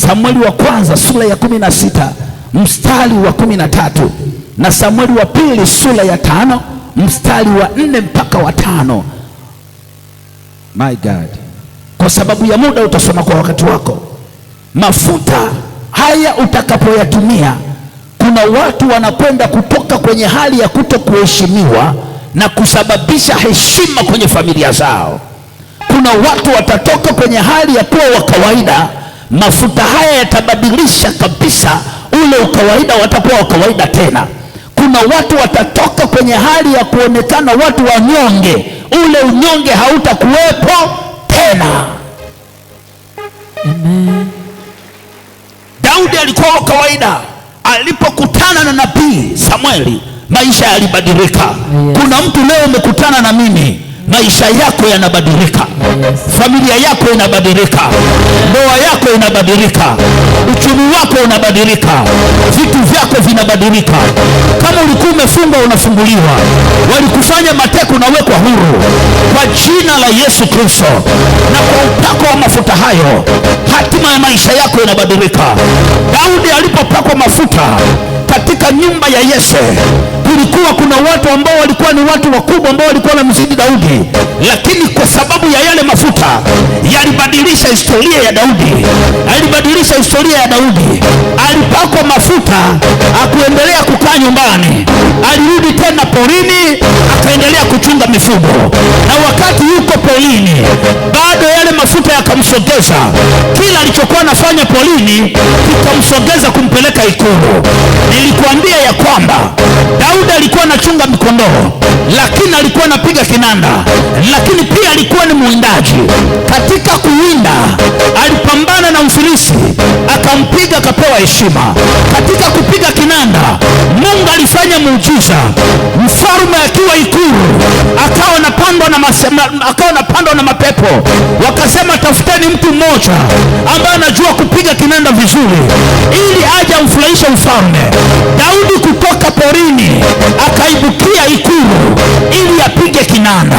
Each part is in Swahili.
Samueli wa kwanza sura ya 16 mstari wa 13 na Samueli wa pili sura ya 5 mstari wa 4 mpaka wa 5. My God, kwa sababu ya muda utasoma kwa wakati wako. Mafuta haya utakapoyatumia, kuna watu wanakwenda kutoka kwenye hali ya kutokuheshimiwa na kusababisha heshima kwenye familia zao. Kuna watu watatoka kwenye hali ya kuwa wa kawaida. Mafuta haya yatabadilisha kabisa ule ukawaida, watakuwa wa kawaida tena. Kuna watu watatoka kwenye hali ya kuonekana watu wanyonge, ule unyonge hautakuwepo tena. Amen. Daudi alikuwa wa kawaida. Alipokutana na nabii Samueli, maisha yalibadilika. Yes. Kuna mtu leo umekutana na mimi, maisha yako yanabadilika. Yes. Familia yako inabadilika. Ndoa yako inabadilika. Uchumi wako unabadilika. Vitu vyako vinabadilika. Kama ulikuwa umefungwa unafunguliwa. Walikufanya mateka unawekwa huru. Kwa jina la Yesu Kristo na kwa upako wa mafuta hayo, hatima ya maisha yako inabadilika. Daudi alipopakwa mafuta katika nyumba ya Yese, kulikuwa kuna watu ambao walikuwa ni watu wakubwa ambao walikuwa wanamzidi Daudi, lakini kwa sababu ya yale mafuta yalibadilisha historia ya Daudi. Alibadilisha historia ya Daudi. Alipakwa mafuta, akuendelea kukaa nyumbani, alirudi tena porini, akaendelea kuchunga mifugo. Na wakati yuko porini, bado yale mafuta yakamsogeza. Kila alichokuwa anafanya porini kikamsogeza kumpeleka ikulu. Nilikuambia ya kwamba Daudi alikuwa anachunga mikondoo, lakini alikuwa anapiga kinanda, lakini pia alikuwa ni mwindaji. Katika kuwinda alipambana na Mfilisti, akampiga, akapewa heshima. Katika kupiga kinanda Mungu alifanya muujiza. Mfalme akiwa ikulu akawa anapandwa na mapepo. Wakasema tafuteni mtu mmoja ambaye anajua kupiga kinanda vizuri ili aje amfurahishe mfalme. Daudi kutoka porini akaibukia ikulu ili apige kinanda.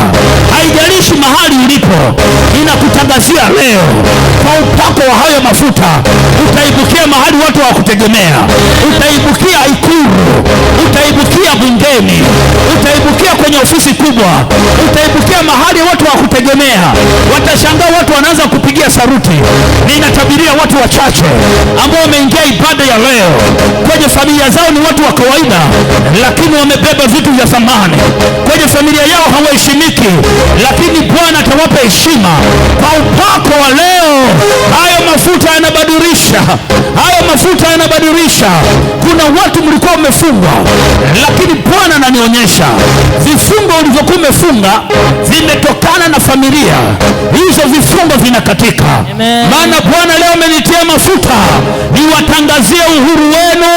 Haijalishi mahali ulipo, ninakutangazia leo kwa upako wa hayo mafuta, utaibukia mahali watu hawakutegemea. Utaibukia ikulu, utaibukia bungeni, utaibukia kwenye ofisi kubwa, utaibukia mahali watu hawakutegemea. Watashangaa, watu wanaanza kupigia saruti. Ninatabiria watu wachache ambao wameingia ibada ya leo, kwenye familia zao ni watu wa kawaida, lakini wamebeba vitu vya thamani. Kwenye familia yao hawaheshimiki, lakini Bwana atawapa heshima kwa upako wa leo. Hayo mafuta yanabadilisha. Hayo mafuta yanabadilisha. Kuna watu mlikuwa mmefungwa, lakini Bwana ananionyesha vifungo ulivyokuwa umefunga vimetokana na familia. Hizo vifungo vinakatika. Maana Bwana leo amenitia mafuta niwatangazie uhuru wenu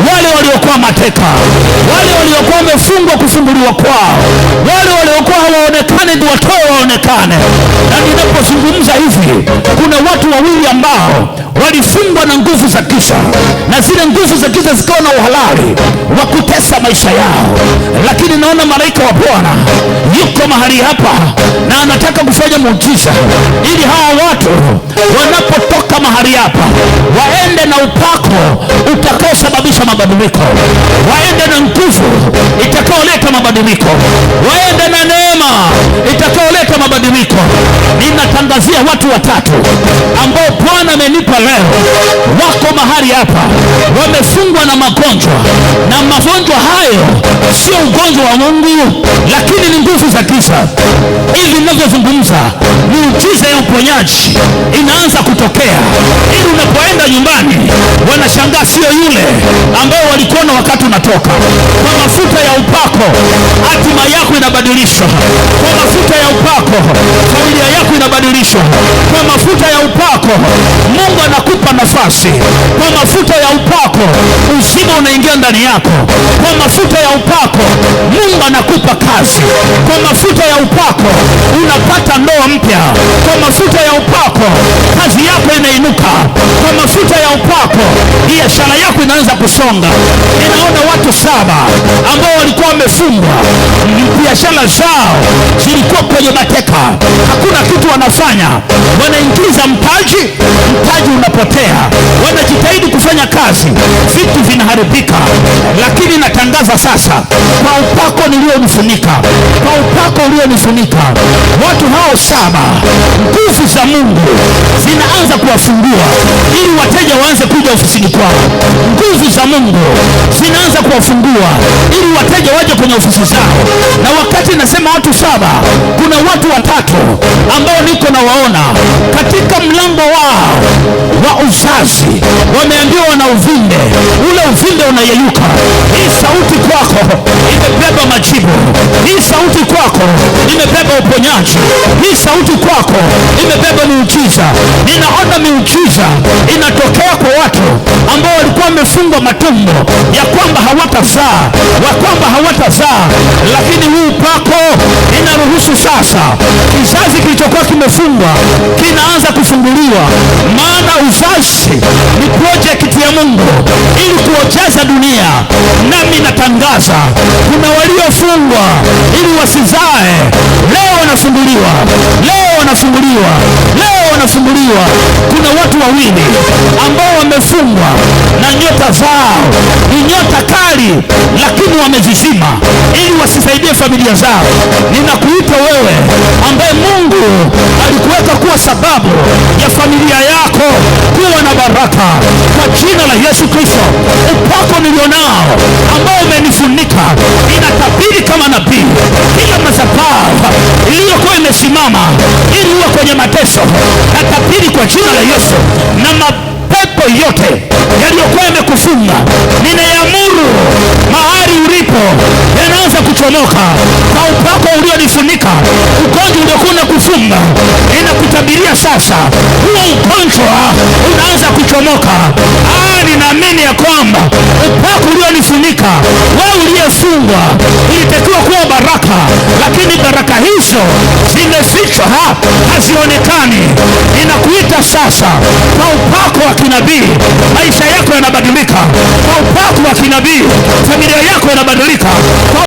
wale waliokuwa mateka, wale waliokuwa wamefungwa kufunguliwa kwao, wale waliokuwa hawaonekane ndio watoe waonekane. Na ninapozungumza hivi, kuna watu wawili ambao walifungwa na nguvu za giza, na zile nguvu za giza zikawa na uhalali wa kutesa maisha yao, lakini naona malaika wa Bwana yuko mahali hapa na anataka kufanya muujiza ili hawa watu wanapotoka mahali hapa waende na upako utakaosababisha mabadiliko, waende na nguvu itakaoleta mabadiliko, waende na neema itakaoleta mabadiliko. Ninatangazia watu watatu ambao Bwana amenipa leo, wako mahali hapa wamefungwa na magonjwa, na magonjwa hayo sio ugonjwa wa Mungu, lakini ni nguvu za giza. Hivi ninavyozungumza, miujiza ya uponyaji inaanza kutokea, ili unapoenda nyumbani wanashangaa sio yule ambao walikuona wakati unatoka. Kwa mafuta ya upako hatima yako inabadilishwa. Kwa mafuta ya upako familia yako inabadilishwa. Kwa mafuta ya upako Mungu anakupa nafasi. Kwa mafuta ya upako uzima unaingia ndani yako. Kwa mafuta ya upako Mungu anakupa kazi. Kwa mafuta ya upako unapata ndoa mpya. Kwa mafuta ya upako kazi yako inainuka. Kwa mafuta ya upako biashara yako inaanza kusonga. Ninaona watu 7 ambao walikuwa wamefungwa, biashara zao zilikuwa kwenye mateka, hakuna kitu wanafanya, wanaingiza mtaji unapotea. wanajitahidi kufanya kazi, vitu vinaharibika. Lakini natangaza sasa, kwa upako nilionifunika, kwa upako ulionifunika, watu hao 7, nguvu za Mungu zinaanza kuwafungua ili wateja waanze kuja ofisini kwao. Nguvu za Mungu zinaanza kuwafungua ili wateja waje kwenye ofisi zao. Na wakati nasema watu 7, kuna watu 3 ambao niko na waona katika mlango wao wa uzazi, wameambiwa wana uvimbe. Ule uvimbe unayeyuka. Hii sauti kwako imebeba majibu. Hii sauti kwako imebeba uponyaji. Hii sauti kwako imebeba miujiza. Ninaona miujiza inatokea kwa watu ambao walikuwa wamefungwa matumbo ya kwamba hawatazaa, lakini huu upako inaruhusu sasa kizazi kilichokuwa kimefungwa kinaanza kufunguliwa. Maana uzazi ni projekti ya Mungu ili kuojaza dunia. Nami natangaza, kuna waliofungwa ili wasizae, leo wanafunguliwa, leo wanafunguliwa, leo wanafunguliwa. Kuna watu 2 ambao wamefungwa na nyota zao ni nyota kali, lakini wamezizima ili wasisaidie familia zao. Ninakuita wewe ambaye Mungu alikuweka kuwa sababu ya familia yako kuwa na baraka, kwa jina la Yesu Kristo. Upako nilionao ambao umenifunika, ninatabiri kama nabii, kila madhabahu iliyokuwa imesimama ili uwe kwenye mateso, natabiri kwa jina la Yesu, na mapepo yote yaliyokuwa yamekufunga, ninaamuru mahali ulipo yanaanza kuchomoka kwa upako ulionifunika. Ugonjwa uliokuwa unakufunga, ninakutabiria sasa, huo ugonjwa unaanza kuchomoka. Ninaamini ya kwamba upako ulionifunika, wewe uliyefungwa, ulitakiwa kuwa baraka, lakini baraka hizo zimefichwa, hazionekani. Ninakuita sasa kwa upako wa kinabii, maisha yako yanabadilika. Kwa upako wa kinabii, familia yako yanabadilika.